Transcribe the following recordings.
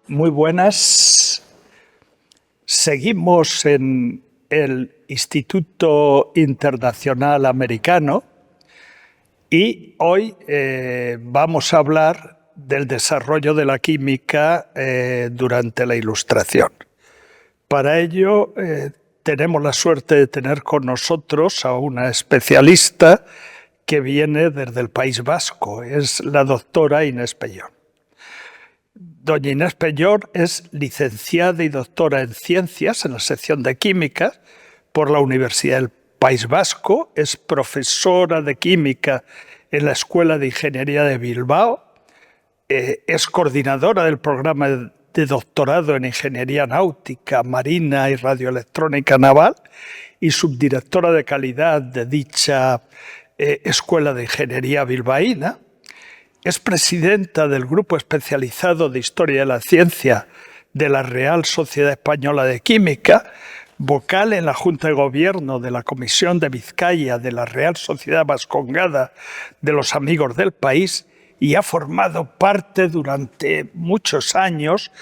Muy buenas. Seguimos en el Instituto Internacional Americano y hoy vamos a hablar del desarrollo de la química durante la Ilustración. Para ello tenemos la suerte de tener con nosotros a una especialista que viene desde el País Vasco, es la doctora Inés Pellón. Doña Inés Pellón es licenciada y doctora en Ciencias en la sección de Química por la Universidad del País Vasco, es profesora de Química en la Escuela de Ingeniería de Bilbao, es coordinadora del programa de doctorado en Ingeniería Náutica, Marina y Radioelectrónica Naval y subdirectora de calidad de dicha Escuela de Ingeniería bilbaína. Es presidenta del Grupo Especializado de Historia de la Ciencia de la Real Sociedad Española de Química, vocal en la Junta de Gobierno de la Comisión de Vizcaya de la Real Sociedad Vascongada de los Amigos del País y ha formado parte durante muchos años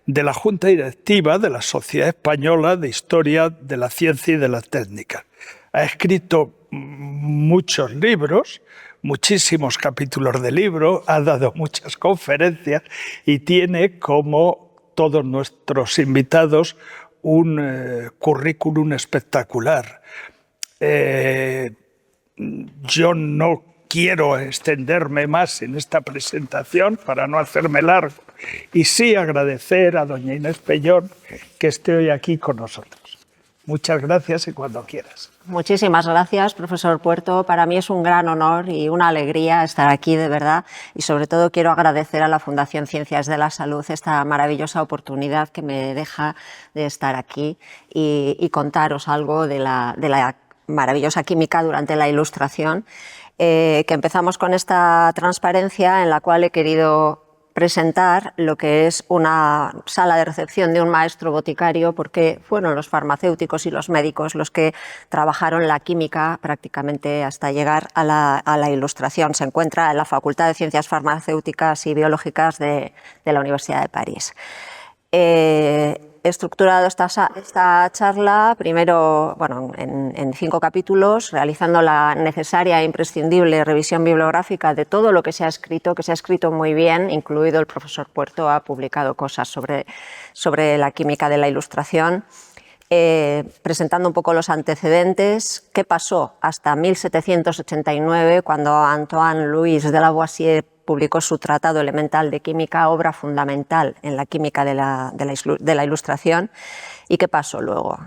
de la Junta Directiva de la Sociedad Española de Historia de la Ciencia y de la Técnica. Ha escrito muchos libros, muchísimos capítulos de libro, ha dado muchas conferencias y tiene, como todos nuestros invitados, un currículum espectacular. Yo no quiero extenderme más en esta presentación para no hacerme largo y sí agradecer a doña Inés Pellón que esté hoy aquí con nosotros. Muchas gracias y cuando quieras. Muchísimas gracias, profesor Puerto. Para mí es un gran honor y una alegría estar aquí, de verdad. Y sobre todo quiero agradecer a la Fundación Ciencias de la Salud esta maravillosa oportunidad que me deja de estar aquí y contaros algo de la maravillosa química durante la Ilustración. Que empezamos con esta transparencia en la cual he querido presentar lo que es una sala de recepción de un maestro boticario, porque fueron los farmacéuticos y los médicos los que trabajaron la química prácticamente hasta llegar a la Ilustración. Se encuentra en la Facultad de Ciencias Farmacéuticas y Biológicas de la Universidad de París. He estructurado esta charla primero en 5 capítulos, realizando la necesaria e imprescindible revisión bibliográfica de todo lo que se ha escrito muy bien, incluido el profesor Puerto ha publicado cosas sobre la química de la Ilustración, presentando un poco los antecedentes, qué pasó hasta 1789, cuando Antoine-Louis de Lavoisier publicó su Tratado Elemental de Química, obra fundamental en la química de la Ilustración, y qué pasó luego.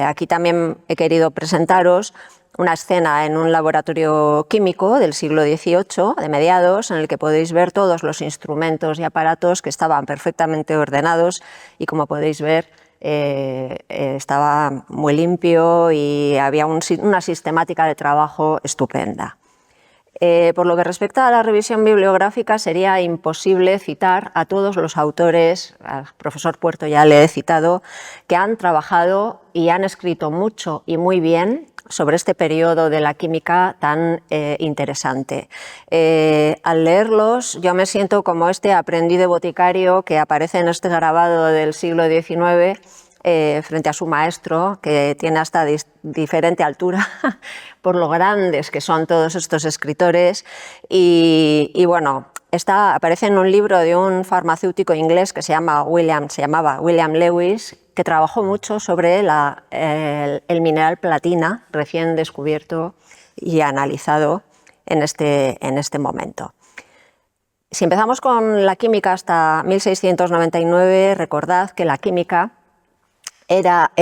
Aquí también he querido presentaros una escena en un laboratorio químico del siglo XVIII, de mediados, en el que podéis ver todos los instrumentos y aparatos que estaban perfectamente ordenados y, como podéis ver, estaba muy limpio y había una sistemática de trabajo estupenda. Por lo que respecta a la revisión bibliográfica, sería imposible citar a todos los autores, al profesor Puerto ya le he citado, que han trabajado y han escrito mucho y muy bien sobre este periodo de la química tan interesante. Al leerlos, yo me siento como este aprendiz de boticario que aparece en este grabado del siglo XIX, frente a su maestro, que tiene hasta diferente altura por lo grandes que son todos estos escritores. Y bueno, aparece en un libro de un farmacéutico inglés que se llamaba William Lewis, que trabajó mucho sobre el mineral platina, recién descubierto y analizado en este momento. Si empezamos con la química hasta 1699, recordad que la química era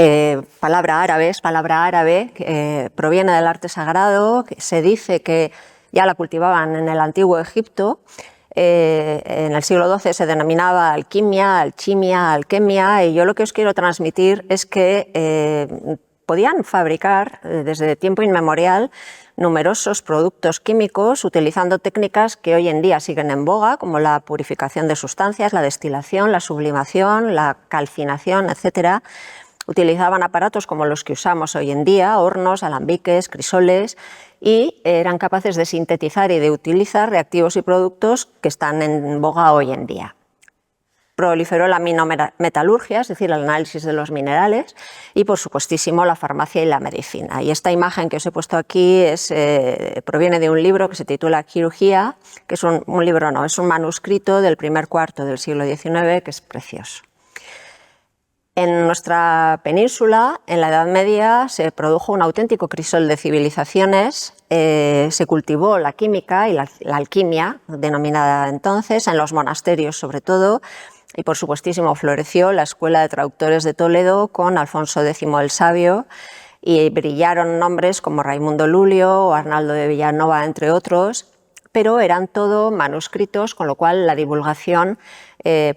palabra árabe, que proviene del arte sagrado, que se dice que ya la cultivaban en el antiguo Egipto. En el siglo XII se denominaba alquimia, alchimia, alquemia, y yo lo que os quiero transmitir es que podían fabricar desde tiempo inmemorial numerosos productos químicos utilizando técnicas que hoy en día siguen en boga, como la purificación de sustancias, la destilación, la sublimación, la calcinación, etc. Utilizaban aparatos como los que usamos hoy en día, hornos, alambiques, crisoles, y eran capaces de sintetizar y de utilizar reactivos y productos que están en boga hoy en día. Proliferó la minometalurgia, es decir, el análisis de los minerales, y por supuestísimo la farmacia y la medicina. Y esta imagen que os he puesto aquí proviene de un libro que se titula Quirugía, que es un libro, no, es un manuscrito del primer cuarto del siglo XIX, que es precioso. En nuestra península, en la Edad Media, se produjo un auténtico crisol de civilizaciones. Se cultivó la química y la alquimia, denominada entonces, en los monasterios sobre todo, y por supuestísimo floreció la Escuela de Traductores de Toledo con Alfonso X el Sabio, y brillaron nombres como Raimundo Lulio o Arnaldo de Villanova, entre otros, pero eran todo manuscritos, con lo cual la divulgación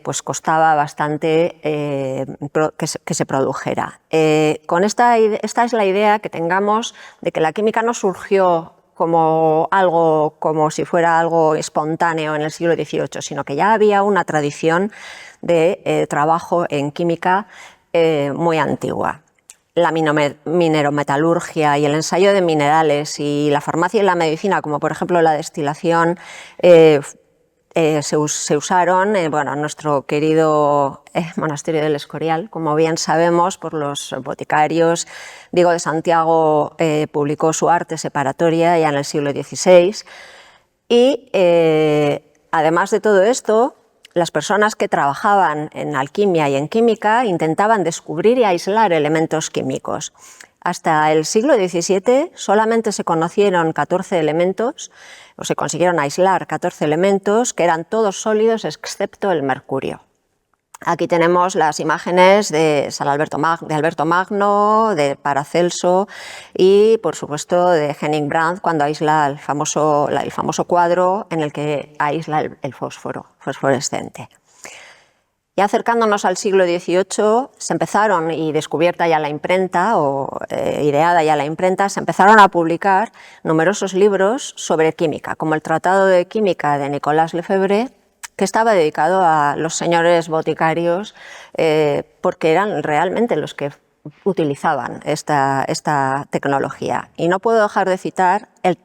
pues costaba bastante que se produjera. Esta es la idea que tengamos de que la química no surgió como si fuera algo espontáneo en el siglo XVIII, sino que ya había una tradición de trabajo en química muy antigua. La minerometalurgia y el ensayo de minerales y la farmacia y la medicina, como por ejemplo la destilación, se usaron en nuestro querido monasterio del Escorial. Como bien sabemos, por los boticarios. Diego de Santiago publicó su Arte Separatoria ya en el siglo XVI. Y además de todo esto, las personas que trabajaban en alquimia y en química intentaban descubrir y aislar elementos químicos. Hasta el siglo XVII solamente se conocieron 14 elementos, o se consiguieron aislar 14 elementos, que eran todos sólidos excepto el mercurio. Aquí tenemos las imágenes de Alberto Magno, de Paracelso y, por supuesto, de Henning Brandt cuando aísla el famoso cuadro en el que aísla el fósforo fosforescente. Ya acercándonos al siglo XVIII, se empezaron, y descubierta ya la imprenta, ideada ya la imprenta, se empezaron a publicar numerosos libros sobre química, como el Tratado de Química de Nicolas Lefebvre, que estaba dedicado a los señores boticarios, porque eran realmente los que utilizaban esta tecnología. Y no puedo dejar de citar el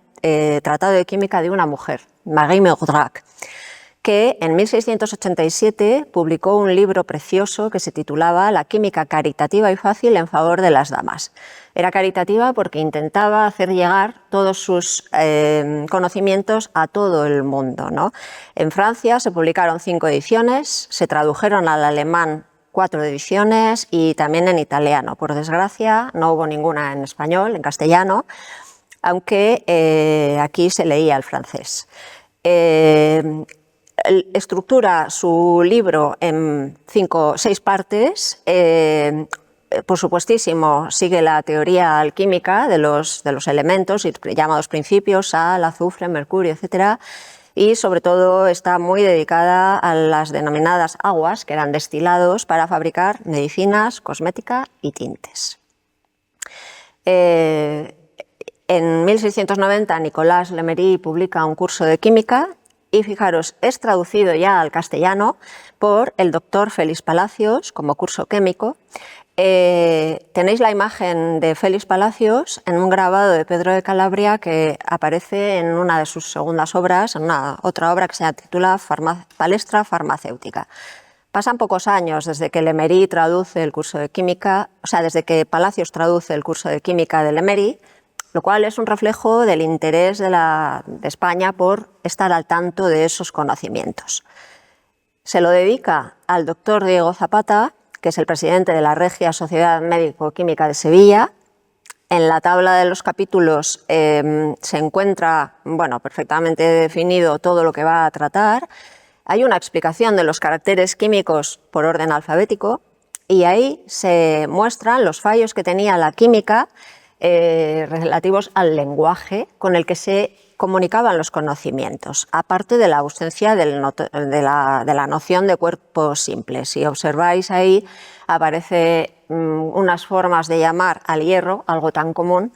Tratado de Química de una mujer, Marie Maudrac, que en 1687 publicó un libro precioso que se titulaba La química caritativa y fácil en favor de las damas. Era caritativa porque intentaba hacer llegar todos sus conocimientos a todo el mundo, ¿no? En Francia se publicaron 5 ediciones, se tradujeron al alemán 4 ediciones y también en italiano. Por desgracia, no hubo ninguna en español, en castellano, aunque aquí se leía el francés. Estructura su libro en 6 partes. Por supuestísimo, sigue la teoría alquímica de los elementos llamados principios, sal, azufre, mercurio, etc. Y sobre todo está muy dedicada a las denominadas aguas, que eran destilados para fabricar medicinas, cosmética y tintes. En 1690 Nicolas Lemery publica un curso de química. Y fijaros, es traducido ya al castellano por el doctor Félix Palacios como curso químico. Tenéis la imagen de Félix Palacios en un grabado de Pedro de Calabria que aparece en una de sus segundas obras, en otra obra que se titula Palestra farmacéutica. Pasan pocos años desde que Lemery traduce el curso de química, desde que Palacios traduce el curso de química de Lemery, lo cual es un reflejo del interés de España por estar al tanto de esos conocimientos. Se lo dedica al doctor Diego Zapata, que es el presidente de la Regia Sociedad Médico-Química de Sevilla. En la tabla de los capítulos se encuentra perfectamente definido todo lo que va a tratar. Hay una explicación de los caracteres químicos por orden alfabético y ahí se muestran los fallos que tenía la química relativos al lenguaje con el que se comunicaban los conocimientos, aparte de la ausencia de la noción de cuerpos simples. Si observáis ahí, aparece unas formas de llamar al hierro, algo tan común,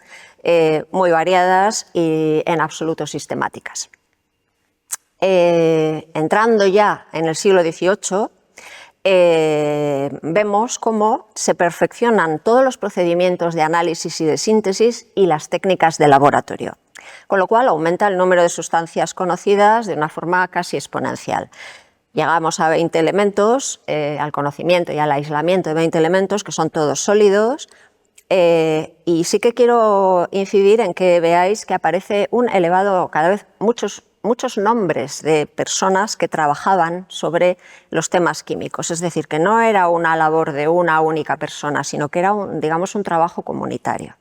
muy variadas y en absoluto sistemáticas. Entrando ya en el siglo XVIII, vemos cómo se perfeccionan todos los procedimientos de análisis y de síntesis y las técnicas de laboratorio, con lo cual aumenta el número de sustancias conocidas de una forma casi exponencial. llegamos a 20 elementos, al conocimiento y al aislamiento de 20 elementos, que son todos sólidos, y sí que quiero incidir en que veáis que aparece un elevado, cada vez muchos nombres de personas que trabajaban sobre los temas químicos, es decir, que no era una labor de una única persona, sino que era, digamos, un trabajo comunitario.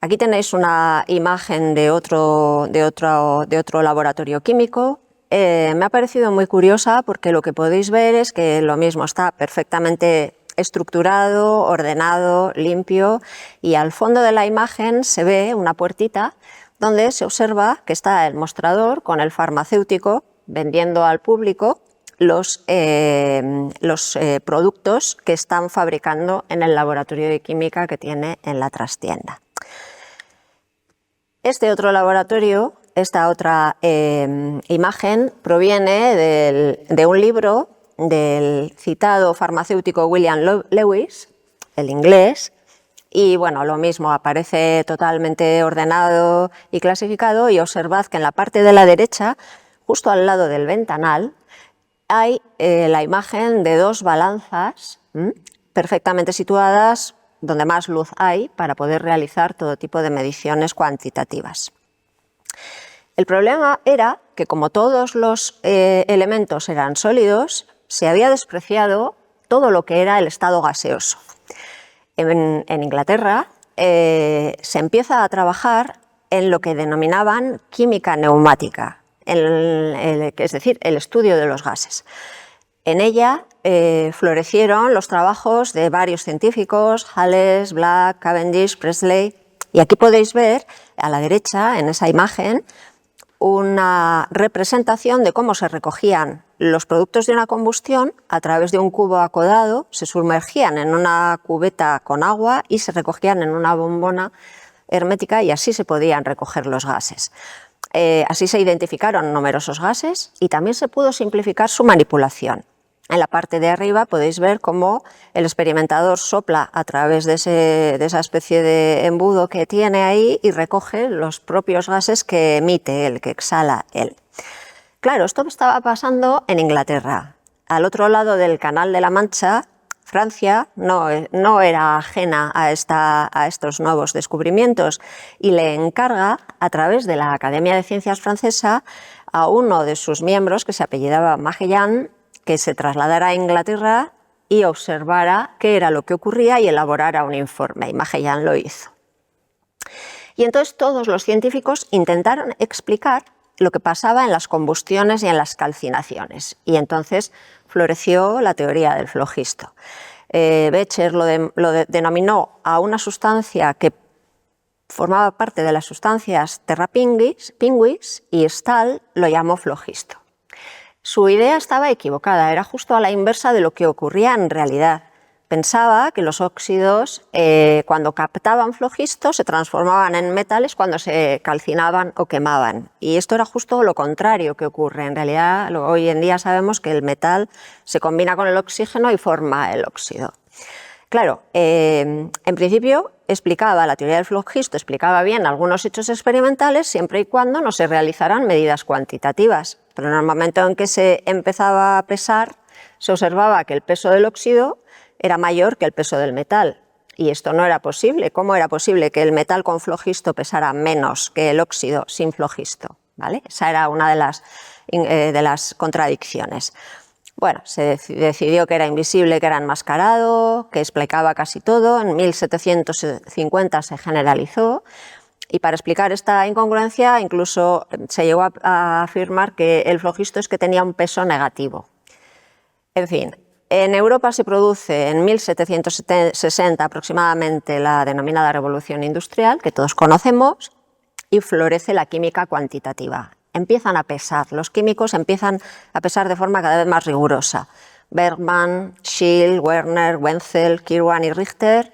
Aquí tenéis una imagen de otro laboratorio químico. Me ha parecido muy curiosa porque lo que podéis ver es que lo mismo está perfectamente estructurado, ordenado, limpio, y al fondo de la imagen se ve una puertita donde se observa que está el mostrador con el farmacéutico vendiendo al público los productos que están fabricando en el laboratorio de química que tiene en la trastienda. Este otro laboratorio, esta otra imagen, proviene de un libro del citado farmacéutico William Lewis, el inglés, y bueno, lo mismo, aparece totalmente ordenado y clasificado, y observad que en la parte de la derecha, justo al lado del ventanal, hay la imagen de dos balanzas perfectamente situadas donde más luz hay para poder realizar todo tipo de mediciones cuantitativas. El problema era que, como todos los elementos eran sólidos, se había despreciado todo lo que era el estado gaseoso. En Inglaterra se empieza a trabajar en lo que denominaban química neumática, es decir, el estudio de los gases. En ella florecieron los trabajos de varios científicos, Hales, Black, Cavendish, Presley, y aquí podéis ver a la derecha, en esa imagen, una representación de cómo se recogían los productos de una combustión a través de un cubo acodado, se sumergían en una cubeta con agua y se recogían en una bombona hermética, y así se podían recoger los gases. Así se identificaron numerosos gases y también se pudo simplificar su manipulación. En la parte de arriba podéis ver cómo el experimentador sopla a través de esa especie de embudo que tiene ahí y recoge los propios gases que emite él, que exhala él. Claro, esto estaba pasando en Inglaterra. Al otro lado del Canal de la Mancha, Francia no era ajena a estos nuevos descubrimientos, y le encarga, a través de la Academia de Ciencias francesa, a uno de sus miembros, que se apellidaba Magellan, que se trasladara a Inglaterra y observara qué era lo que ocurría y elaborara un informe, y Magellan lo hizo. Y entonces todos los científicos intentaron explicar lo que pasaba en las combustiones y en las calcinaciones, y entonces floreció la teoría del flogisto. Becher lo denominó a una sustancia que formaba parte de las sustancias terrapinguis, y Stahl lo llamó flogisto. Su idea estaba equivocada, era justo a la inversa de lo que ocurría en realidad. Pensaba que los óxidos, cuando captaban flogisto, se transformaban en metales cuando se calcinaban o quemaban. Y esto era justo lo contrario que ocurre. En realidad, hoy en día sabemos que el metal se combina con el oxígeno y forma el óxido. Claro, en principio la teoría del flogisto explicaba bien algunos hechos experimentales siempre y cuando no se realizaran medidas cuantitativas. Pero en el momento en que se empezaba a pesar, se observaba que el peso del óxido era mayor que el peso del metal. Y esto no era posible. ¿Cómo era posible que el metal con flogisto pesara menos que el óxido sin flogisto? ¿Vale? Esa era una de las contradicciones. Bueno, se decidió que era invisible, que era enmascarado, que explicaba casi todo. En 1750 se generalizó. Y para explicar esta incongruencia, incluso se llegó a afirmar que el flogisto es que tenía un peso negativo. En fin, en Europa se produce en 1760 aproximadamente la denominada Revolución Industrial, que todos conocemos, y florece la química cuantitativa. Empiezan a pesar, los químicos empiezan a pesar de forma cada vez más rigurosa. Bergman, Schill, Werner, Wenzel, Kirwan y Richter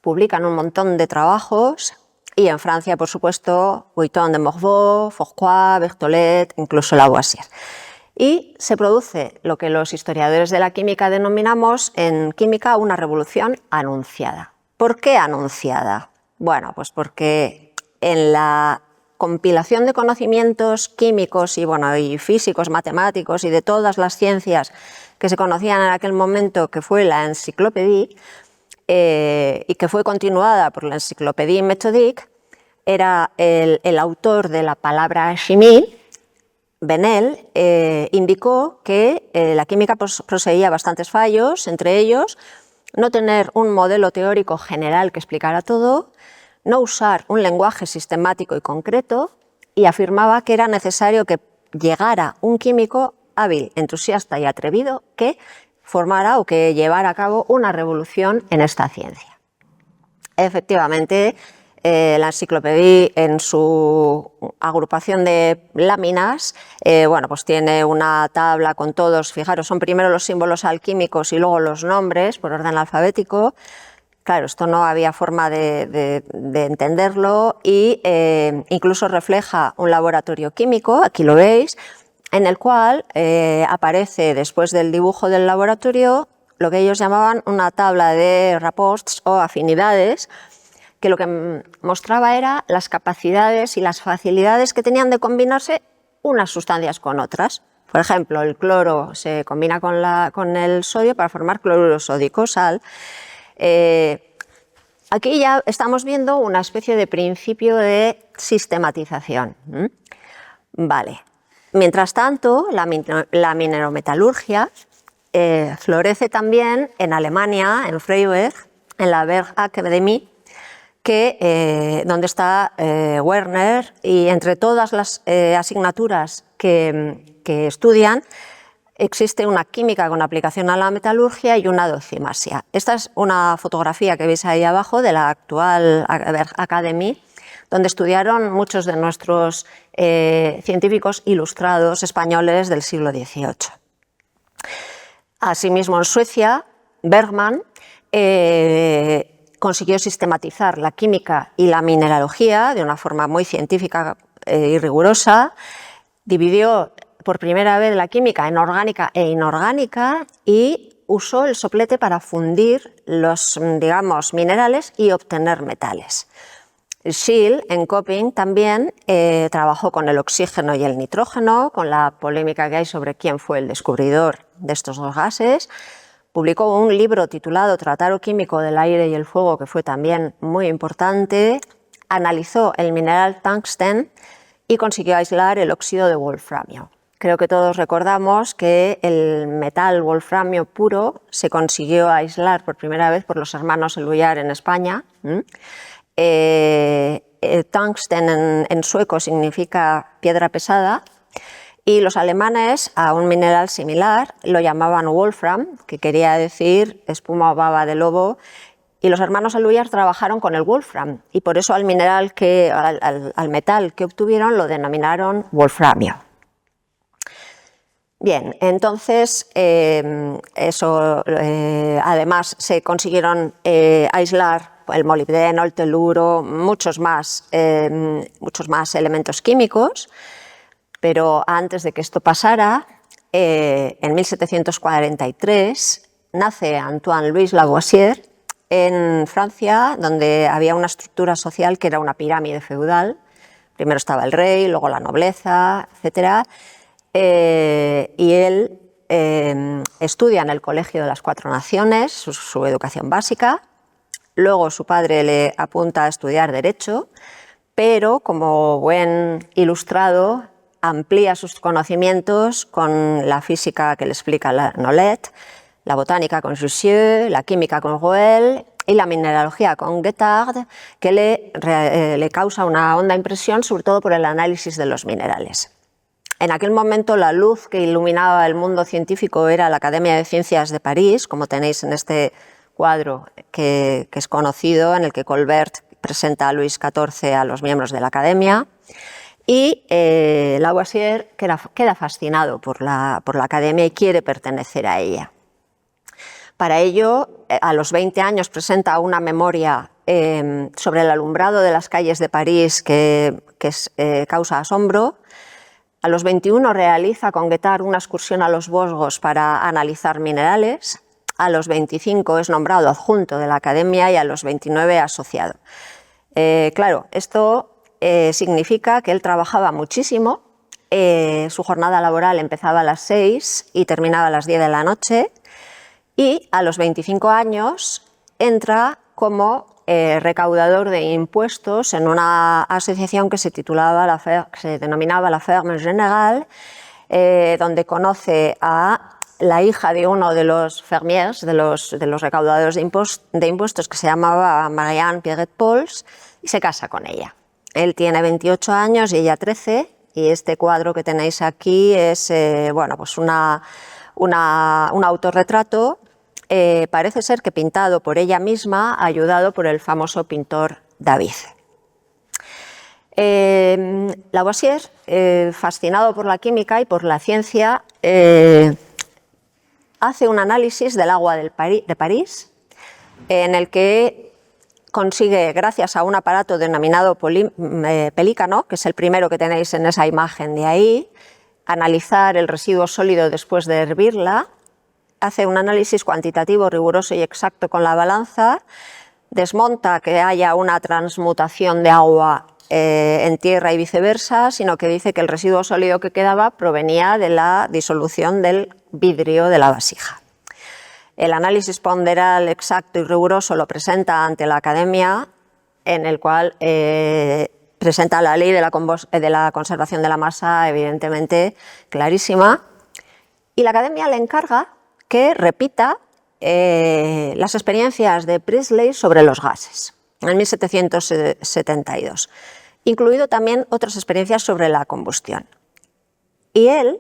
publican un montón de trabajos. Y en Francia, por supuesto, Guiton de Morveau, Fourcroy, Berthollet, incluso Lavoisier. Y se produce lo que los historiadores de la química denominamos en química una revolución anunciada. ¿Por qué anunciada? Bueno, pues porque en la compilación de conocimientos químicos y, bueno, y físicos, matemáticos y de todas las ciencias que se conocían en aquel momento, que fue la Encyclopédie, y que fue continuada por la Encyclopédie Méthodique, era el autor de la palabra chimie, Benel, indicó que la química poseía bastantes fallos, entre ellos no tener un modelo teórico general que explicara todo, no usar un lenguaje sistemático y concreto, y afirmaba que era necesario que llegara un químico hábil, entusiasta y atrevido que formara o que llevara a cabo una revolución en esta ciencia. Efectivamente, la Encyclopédie, en su agrupación de láminas, bueno, pues tiene una tabla con todos, fijaros, son primero los símbolos alquímicos y luego los nombres por orden alfabético. Claro, esto no había forma de entenderlo y incluso refleja un laboratorio químico, aquí lo veis, en el cual aparece después del dibujo del laboratorio lo que ellos llamaban una tabla de rapports o afinidades, que lo que mostraba era las capacidades y las facilidades que tenían de combinarse unas sustancias con otras. Por ejemplo, el cloro se combina con el sodio para formar cloruro sódico, sal. Aquí ya estamos viendo una especie de principio de sistematización. Vale. Mientras tanto, la minerometalurgia florece también en Alemania, en Freiberg, en la Bergakademie, donde está Werner, y entre todas las asignaturas que estudian existe una química con aplicación a la metalurgia y una docimasia. Esta es una fotografía que veis ahí abajo de la actual Bergakademie, donde estudiaron muchos de nuestros científicos ilustrados españoles del siglo XVIII. Asimismo, en Suecia, Bergman consiguió sistematizar la química y la mineralogía de una forma muy científica y rigurosa. Dividió por primera vez la química en orgánica e inorgánica y usó el soplete para fundir los, digamos, minerales y obtener metales. Schill, en Köping, también trabajó con el oxígeno y el nitrógeno, con la polémica que hay sobre quién fue el descubridor de estos dos gases. Publicó un libro titulado Tratado Químico del Aire y el Fuego, que fue también muy importante. Analizó el mineral tungstén y consiguió aislar el óxido de wolframio. Creo que todos recordamos que el metal wolframio puro se consiguió aislar por primera vez por los hermanos Eluyar en España. Tungsten en sueco significa piedra pesada, y los alemanes a un mineral similar lo llamaban wolfram, que quería decir espuma o baba de lobo, y los hermanos Eluyar trabajaron con el wolfram, y por eso al metal que obtuvieron lo denominaron wolframio. Bien, entonces además se consiguieron aislar el molibdeno, el teluro, muchos más elementos químicos, pero antes de que esto pasara, en 1743 nace Antoine Louis Lavoisier en Francia, donde había una estructura social que era una pirámide feudal. Primero estaba el rey, luego la nobleza, etc. Y él estudia en el Colegio de las Cuatro Naciones su educación básica. Luego su padre le apunta a estudiar Derecho, pero como buen ilustrado amplía sus conocimientos con la física que le explica Nollet, la botánica con Jussieu, la química con Rouelle y la mineralogía con Guettard, que le causa una honda impresión, sobre todo por el análisis de los minerales. En aquel momento la luz que iluminaba el mundo científico era la Academia de Ciencias de París, como tenéis en este cuadro que es conocido, en el que Colbert presenta a Luis XIV a los miembros de la Academia, y Lavoisier queda fascinado por la Academia y quiere pertenecer a ella. Para ello, a los 20 años presenta una memoria sobre el alumbrado de las calles de París que causa asombro. A los 21 realiza con Guettard una excursión a los Vosgos para analizar minerales. A los 25 es nombrado adjunto de la Academia y a los 29 asociado. Claro, esto significa que él trabajaba muchísimo. Su jornada laboral empezaba a las 6 y terminaba a las 10 de la noche, y a los 25 años entra como recaudador de impuestos en una asociación que se denominaba la Ferme Générale, donde conoce a la hija de uno de los fermiers, de los recaudadores de impuestos, que se llamaba Marianne Pierret-Pols, y se casa con ella. Él tiene 28 años y ella 13, y este cuadro que tenéis aquí es pues un autorretrato, parece ser que pintado por ella misma, ayudado por el famoso pintor David. Lavoisier, fascinado por la química y por la ciencia, hace un análisis del agua de París, en el que consigue, gracias a un aparato denominado pelícano, que es el primero que tenéis en esa imagen de ahí, analizar el residuo sólido después de hervirla. Hace un análisis cuantitativo, riguroso y exacto con la balanza, desmonta que haya una transmutación de agua en tierra y viceversa, sino que dice que el residuo sólido que quedaba provenía de la disolución del vidrio de la vasija. El análisis ponderal exacto y riguroso lo presenta ante la Academia, en el cual presenta la ley de la conservación de la masa, evidentemente clarísima, y la Academia le encarga que repita las experiencias de Priestley sobre los gases, en 1772, incluido también otras experiencias sobre la combustión. Y él,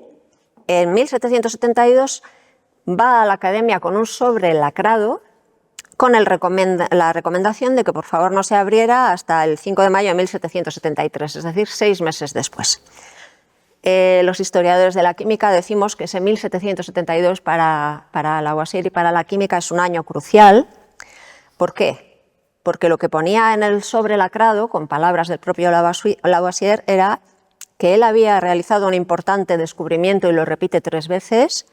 en 1772, va a la Academia con un sobre lacrado con la recomendación de que por favor no se abriera hasta el 5 de mayo de 1773, es decir, 6 meses después. Los historiadores de la química decimos que ese 1772 para Lavoisier y para la química es un año crucial. ¿Por qué? Porque lo que ponía en el sobre lacrado, con palabras del propio Lavoisier, era que él había realizado un importante descubrimiento, y lo repite 3 veces,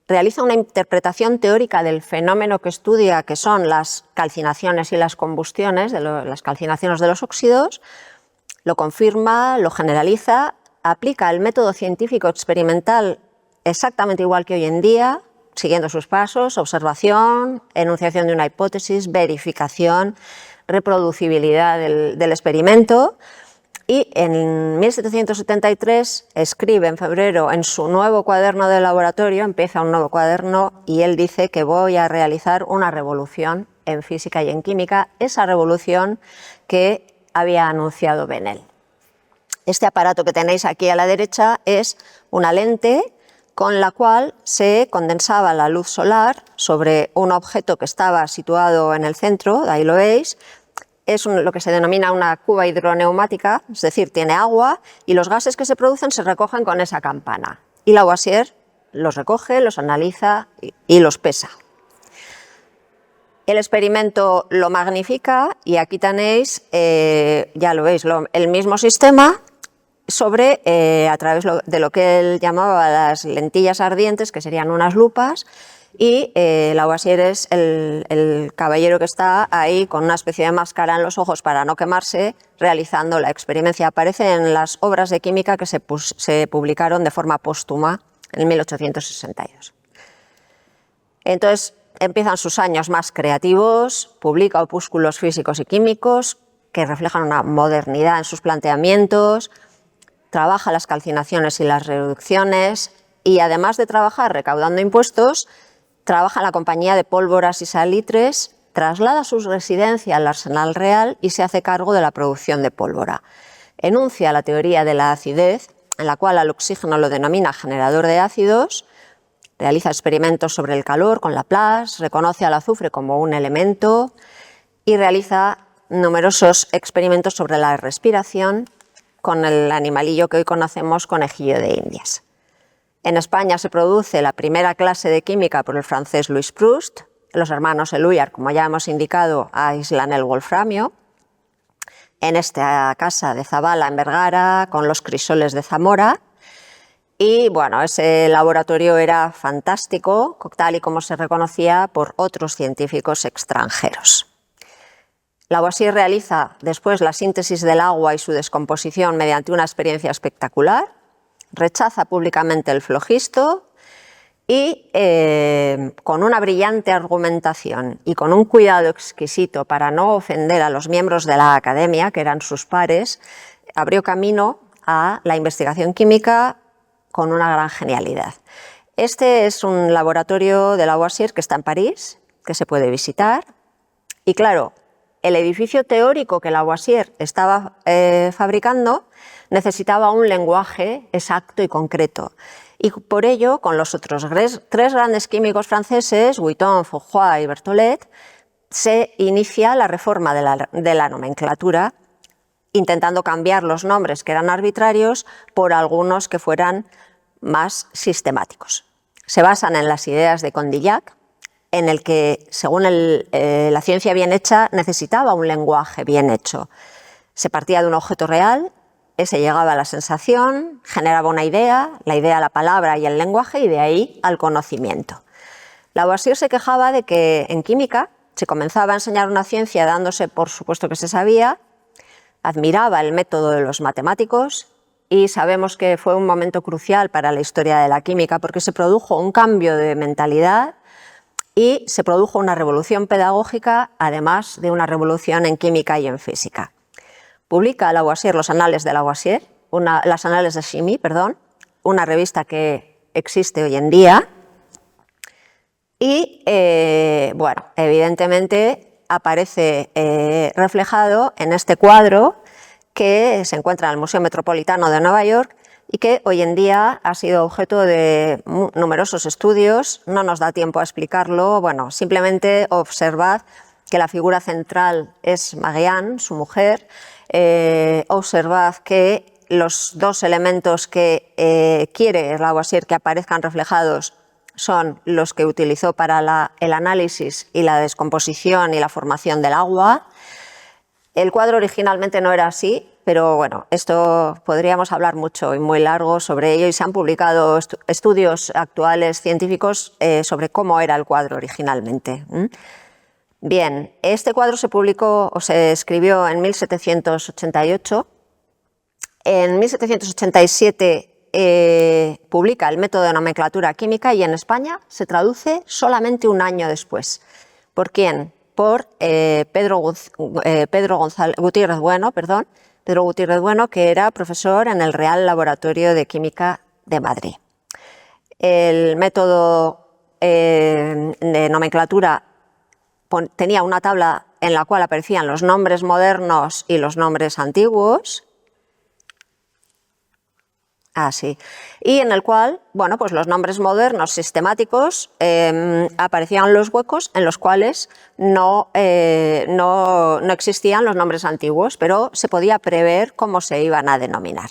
realiza una interpretación teórica del fenómeno que estudia, que son las calcinaciones y las combustiones, las calcinaciones de los óxidos, lo confirma, lo generaliza, aplica el método científico experimental exactamente igual que hoy en día, siguiendo sus pasos: observación, enunciación de una hipótesis, verificación, reproducibilidad del experimento. Y en 1773 escribe en febrero en su nuevo cuaderno de laboratorio, empieza un nuevo cuaderno, y él dice que voy a realizar una revolución en física y en química, esa revolución que había anunciado Benel. Este aparato que tenéis aquí a la derecha es una lente con la cual se condensaba la luz solar sobre un objeto que estaba situado en el centro, ahí lo veis. Es lo que se denomina una cuba hidroneumática, es decir, tiene agua, y los gases que se producen se recogen con esa campana. Y Lavoisier los recoge, los analiza y los pesa. El experimento lo magnifica, y aquí tenéis, ya lo veis, el mismo sistema sobre, a través de lo que él llamaba las lentillas ardientes, que serían unas lupas, y Lavoisier es el caballero que está ahí con una especie de máscara en los ojos para no quemarse, realizando la experiencia. Aparece en las obras de química que se publicaron de forma póstuma en 1862. Entonces empiezan sus años más creativos, publica opúsculos físicos y químicos que reflejan una modernidad en sus planteamientos, trabaja las calcinaciones y las reducciones, y además de trabajar recaudando impuestos, trabaja en la compañía de pólvoras y salitres, traslada su residencia al Arsenal Real y se hace cargo de la producción de pólvora. Enuncia la teoría de la acidez, en la cual al oxígeno lo denomina generador de ácidos, realiza experimentos sobre el calor con Laplace, reconoce al azufre como un elemento y realiza numerosos experimentos sobre la respiración con el animalillo que hoy conocemos, conejillo de Indias. En España se produce la primera clase de química por el francés Louis Proust. Los hermanos Éluard, como ya hemos indicado, aíslan el wolframio. En esta casa de Zabala, en Vergara, con los crisoles de Zamora. Y bueno, ese laboratorio era fantástico, tal y como se reconocía por otros científicos extranjeros. Lavoisier realiza después la síntesis del agua y su descomposición mediante una experiencia espectacular, rechaza públicamente el flogisto y con una brillante argumentación y con un cuidado exquisito para no ofender a los miembros de la academia, que eran sus pares, abrió camino a la investigación química con una gran genialidad. Este es un laboratorio de Lavoisier que está en París, que se puede visitar, y claro, el edificio teórico que Lavoisier estaba fabricando necesitaba un lenguaje exacto y concreto. Y por ello, con los otros tres grandes químicos franceses, Vuitton, Fourcroy y Berthollet, se inicia la reforma de la nomenclatura, intentando cambiar los nombres que eran arbitrarios por algunos que fueran más sistemáticos. Se basan en las ideas de Condillac, en el que, según la ciencia bien hecha, necesitaba un lenguaje bien hecho. Se partía de un objeto real, ese llegaba a la sensación, generaba una idea, la palabra y el lenguaje, y de ahí al conocimiento. Lavoisier se quejaba de que en química se comenzaba a enseñar una ciencia dándose por supuesto que se sabía, admiraba el método de los matemáticos, y sabemos que fue un momento crucial para la historia de la química porque se produjo un cambio de mentalidad y se produjo una revolución pedagógica, además de una revolución en química y en física. Publica Lavoisier los Annales de Lavoisier, las Annales de Chimie, perdón, una revista que existe hoy en día. Y, bueno, evidentemente aparece reflejado en este cuadro que se encuentra en el Museo Metropolitano de Nueva York y que hoy en día ha sido objeto de numerosos estudios. No nos da tiempo a explicarlo, bueno, simplemente observad que la figura central es Marie-Anne, su mujer. Observad que los dos elementos que quiere Lavoisier que aparezcan reflejados son los que utilizó para el análisis y la descomposición y la formación del agua. El cuadro originalmente no era así, pero bueno, esto podríamos hablar mucho y muy largo sobre ello, y se han publicado estudios actuales científicos sobre cómo era el cuadro originalmente. Bien, este cuadro se publicó o se escribió en 1788. En 1787 publica el método de nomenclatura química y en España se traduce solamente un año después. ¿Por quién? Por Pedro Gutiérrez Bueno, que era profesor en el Real Laboratorio de Química de Madrid. El método de nomenclatura tenía una tabla en la cual aparecían los nombres modernos y los nombres antiguos. Así. Y en el cual, bueno, pues los nombres modernos sistemáticos aparecían los huecos en los cuales no existían los nombres antiguos, pero se podía prever cómo se iban a denominar.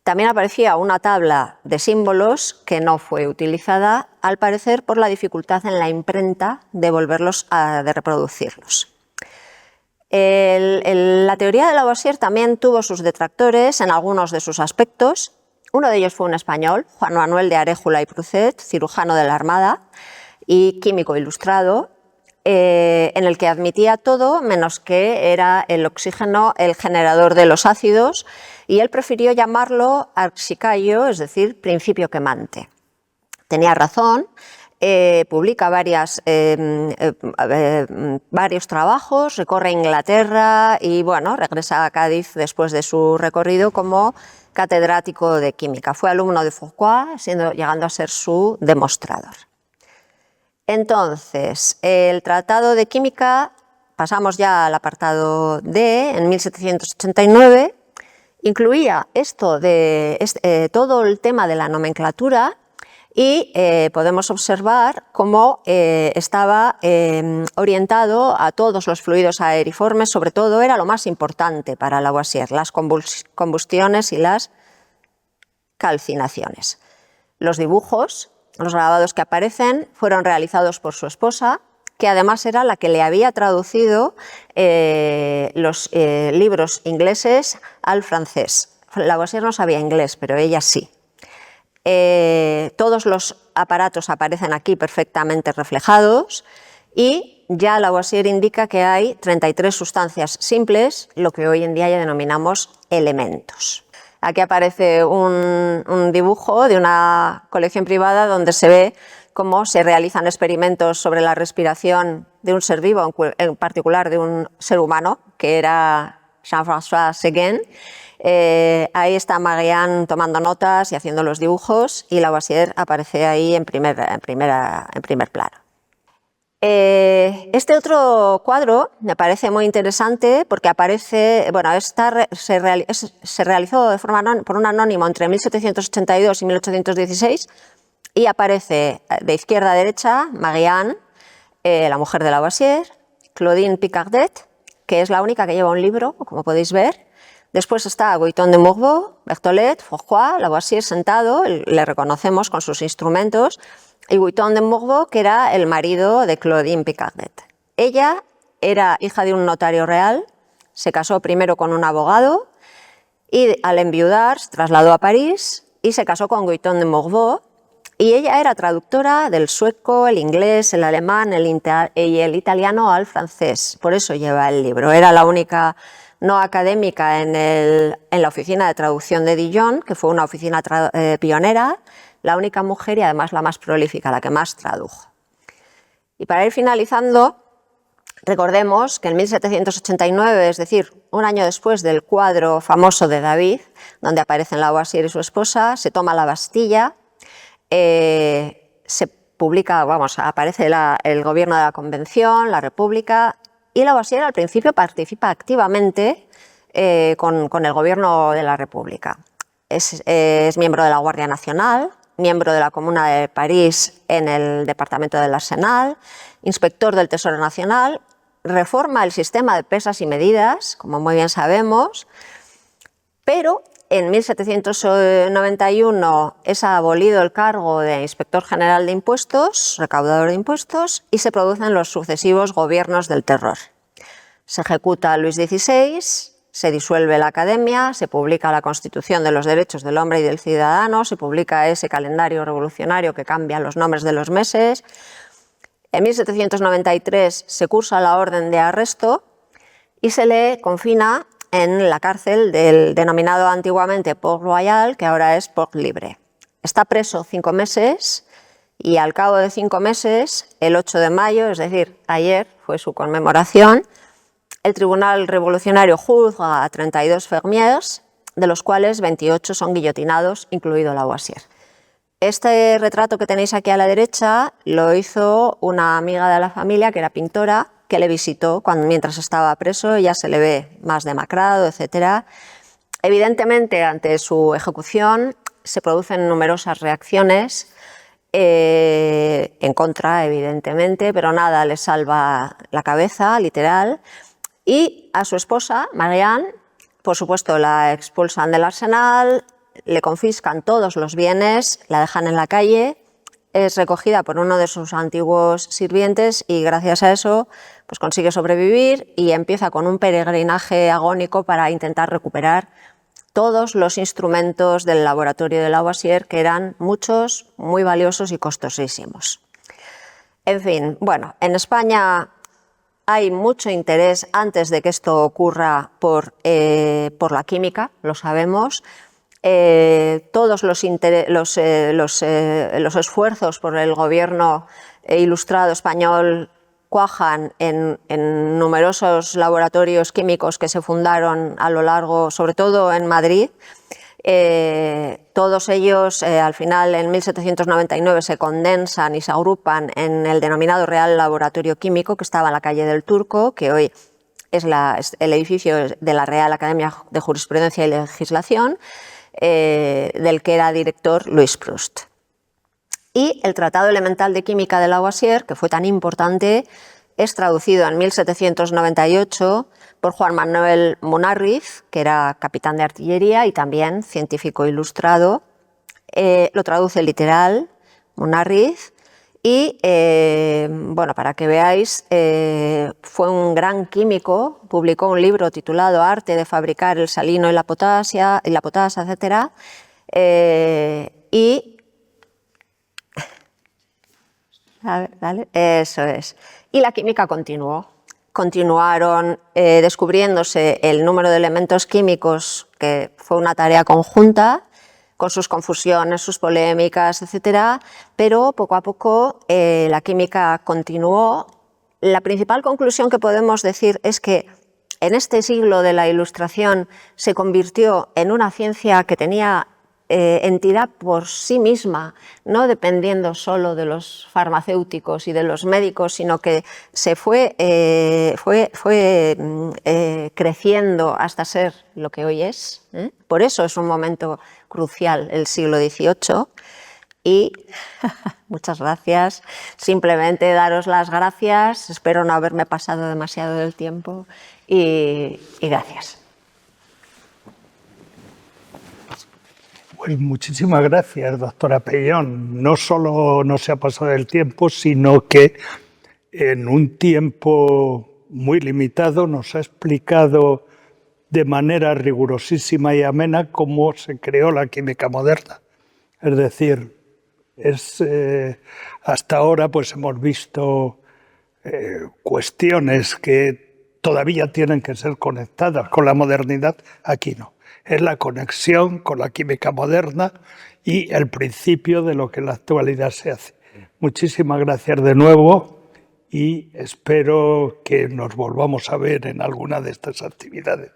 También aparecía una tabla de símbolos que no fue utilizada, al parecer, por la dificultad en la imprenta de de reproducirlos. La teoría de Lavoisier también tuvo sus detractores en algunos de sus aspectos. Uno de ellos fue un español, Juan Manuel de Aréjula y Prucet, cirujano de la Armada y químico ilustrado, en el que admitía todo menos que era el oxígeno el generador de los ácidos, y él prefirió llamarlo arxicayo, es decir, principio quemante. Tenía razón. Publica varios trabajos, recorre Inglaterra y bueno, regresa a Cádiz después de su recorrido como catedrático de química. Fue alumno de Fourcroy, llegando a ser su demostrador. Entonces, el Tratado de Química, pasamos ya al apartado D, en 1789, incluía todo el tema de la nomenclatura. Y podemos observar cómo estaba orientado a todos los fluidos aeriformes, sobre todo era lo más importante para Lavoisier, las combustiones y las calcinaciones. Los dibujos, los grabados que aparecen, fueron realizados por su esposa, que además era la que le había traducido los libros ingleses al francés. Lavoisier no sabía inglés, pero ella sí. Todos los aparatos aparecen aquí perfectamente reflejados y ya Lavoisier indica que hay 33 sustancias simples, lo que hoy en día ya denominamos elementos. Aquí aparece un dibujo de una colección privada donde se ve cómo se realizan experimentos sobre la respiración de un ser vivo, en particular de un ser humano, que era Jean-François Séguin. Ahí está Marianne tomando notas y haciendo los dibujos, y Lavoisier aparece ahí en primer plano. Este otro cuadro me parece muy interesante porque aparece, bueno, se realizó por un anónimo entre 1782 y 1816 y aparece de izquierda a derecha Marianne, la mujer de Lavoisier, Claudine Picardet, que es la única que lleva un libro, como podéis ver. Después está Guiton de Morveau, Berthollet, Fourcroy, Lavoisier sentado, le reconocemos con sus instrumentos, y Guiton de Morveau, que era el marido de Claudine Picardet. Ella era hija de un notario real, se casó primero con un abogado y al enviudar se trasladó a París y se casó con Guiton de Morveau, y ella era traductora del sueco, el inglés, el alemán y el italiano al francés. Por eso lleva el libro. Era la única no académica en la oficina de traducción de Dijon, que fue una oficina pionera, la única mujer y además la más prolífica, la que más tradujo. Y para ir finalizando, recordemos que en 1789, es decir, un año después del cuadro famoso de David, donde aparecen Lavoisier y su esposa, se toma la Bastilla, se publica, aparece el gobierno de la Convención, la República, y Lavoisier al principio participa activamente con el gobierno de la República. Es miembro de la Guardia Nacional, miembro de la Comuna de París en el Departamento del Arsenal, inspector del Tesoro Nacional, reforma el sistema de pesas y medidas, como muy bien sabemos, pero en 1791 es abolido el cargo de inspector general de impuestos, recaudador de impuestos, y se producen los sucesivos gobiernos del terror. Se ejecuta Luis XVI, se disuelve la Academia, se publica la Constitución de los Derechos del Hombre y del Ciudadano, se publica ese calendario revolucionario que cambia los nombres de los meses. En 1793 se cursa la orden de arresto y se le confina en la cárcel del denominado antiguamente Port Royal, que ahora es Port Libre. Está preso 5 meses y al cabo de 5 meses, el 8 de mayo, es decir, ayer fue su conmemoración, el Tribunal Revolucionario juzga a 32 fermiers, de los cuales 28 son guillotinados, incluido Lavoisier. Este retrato que tenéis aquí a la derecha lo hizo una amiga de la familia, que era pintora, que le visitó mientras estaba preso. Ya se le ve más demacrado, etc. Evidentemente, ante su ejecución se producen numerosas reacciones en contra, evidentemente, pero nada le salva la cabeza, literal. Y a su esposa, Marianne, por supuesto, la expulsan del Arsenal, le confiscan todos los bienes, la dejan en la calle, es recogida por uno de sus antiguos sirvientes y gracias a eso pues consigue sobrevivir y empieza con un peregrinaje agónico para intentar recuperar todos los instrumentos del laboratorio de Lavoisier, que eran muchos, muy valiosos y costosísimos. En fin, bueno, en España hay mucho interés antes de que esto ocurra por la química, lo sabemos. Todos los esfuerzos por el gobierno ilustrado español cuajan en numerosos laboratorios químicos que se fundaron a lo largo, sobre todo en Madrid. Todos ellos al final en 1799 se condensan y se agrupan en el denominado Real Laboratorio Químico, que estaba en la calle del Turco, que hoy es el edificio de la Real Academia de Jurisprudencia y Legislación, del que era director Louis Proust. Y el Tratado Elemental de Química de Lavoisier, que fue tan importante, es traducido en 1798 por Juan Manuel Munarriz, que era capitán de artillería y también científico ilustrado. Lo traduce literal Munarriz y, bueno, para que veáis, fue un gran químico, publicó un libro titulado Arte de fabricar el salino y la potasa, etc. A ver, dale. Eso es. Y la química continuó. Continuaron descubriéndose el número de elementos químicos, que fue una tarea conjunta, con sus confusiones, sus polémicas, etcétera, pero poco a poco la química continuó. La principal conclusión que podemos decir es que en este siglo de la Ilustración se convirtió en una ciencia que tenía entidad por sí misma, no dependiendo solo de los farmacéuticos y de los médicos, sino que se fue creciendo hasta ser lo que hoy es. Por eso es un momento crucial el siglo XVIII. Y muchas gracias. Simplemente daros las gracias. Espero no haberme pasado demasiado del tiempo. Y gracias. Pues muchísimas gracias, doctora Pellón. No solo no se ha pasado el tiempo, sino que en un tiempo muy limitado nos ha explicado de manera rigurosísima y amena cómo se creó la química moderna. Es decir, hasta ahora pues hemos visto cuestiones que todavía tienen que ser conectadas con la modernidad, aquí no. Es la conexión con la química moderna y el principio de lo que en la actualidad se hace. Muchísimas gracias de nuevo y espero que nos volvamos a ver en alguna de estas actividades.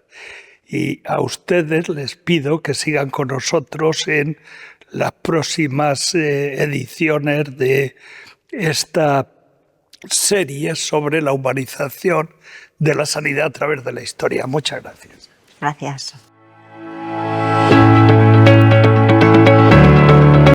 Y a ustedes les pido que sigan con nosotros en las próximas ediciones de esta serie sobre la humanización de la sanidad a través de la historia. Muchas gracias. Gracias.